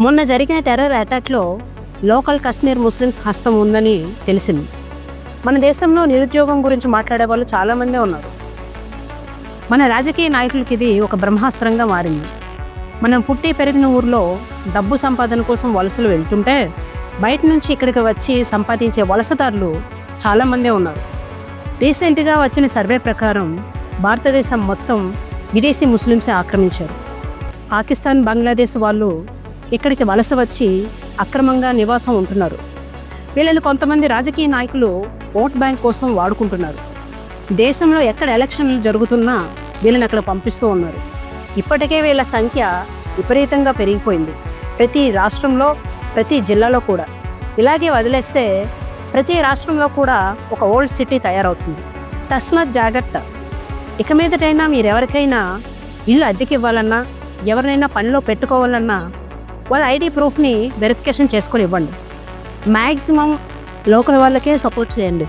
మొన్న జరిగిన terror అటాక్లో local Kashmir Muslims హస్తం ఉందని తెలిసింది. మన దేశంలో నిరుద్యోగం గురించి మాట్లాడే వాళ్ళు చాలామందే ఉన్నారు. మన రాజకీయ నాయకులకి ఇది ఒక బ్రహ్మాస్త్రంగా మారింది. మనం పుట్టి పెరిగిన ఊర్లో డబ్బు సంపాదన కోసం వలసలు వెళ్తుంటే బయట నుంచి ఇక్కడికి వచ్చి సంపాదించే వలసదారులు చాలామందే ఉన్నారు. రీసెంట్గా వచ్చిన సర్వే ప్రకారం భారతదేశం మొత్తం విదేశీ ముస్లిమ్సే ఆక్రమించారు. పాకిస్తాన్, బంగ్లాదేశ్ వాళ్ళు ఇక్కడికి వలస వచ్చి అక్రమంగా నివాసం ఉంటున్నారు. వీళ్ళని కొంతమంది రాజకీయ నాయకులు ఓట్ బ్యాంక్ కోసం వాడుకుంటున్నారు. దేశంలో ఎక్కడ ఎలక్షన్లు జరుగుతున్నా వీళ్ళని అక్కడ పంపిస్తూ ఉన్నారు. ఇప్పటికే వీళ్ళ సంఖ్య విపరీతంగా పెరిగిపోయింది. ప్రతి రాష్ట్రంలో, ప్రతి జిల్లాలో కూడా. ఇలాగే వదిలేస్తే ప్రతి రాష్ట్రంలో కూడా ఒక ఓల్డ్ సిటీ తయారవుతుంది. తస్మాత్ జాగ్రత్త. ఇక మీదటైనా మీరెవరికైనా ఇల్లు అద్దెకి ఇవ్వాలన్నా, ఎవరినైనా పనిలో పెట్టుకోవాలన్నా వాళ్ళ ఐడి ప్రూఫ్ని వెరిఫికేషన్ చేసుకొని ఇవ్వండి. మ్యాక్సిమం లోకల్ వాళ్ళకే సపోర్ట్ చేయండి.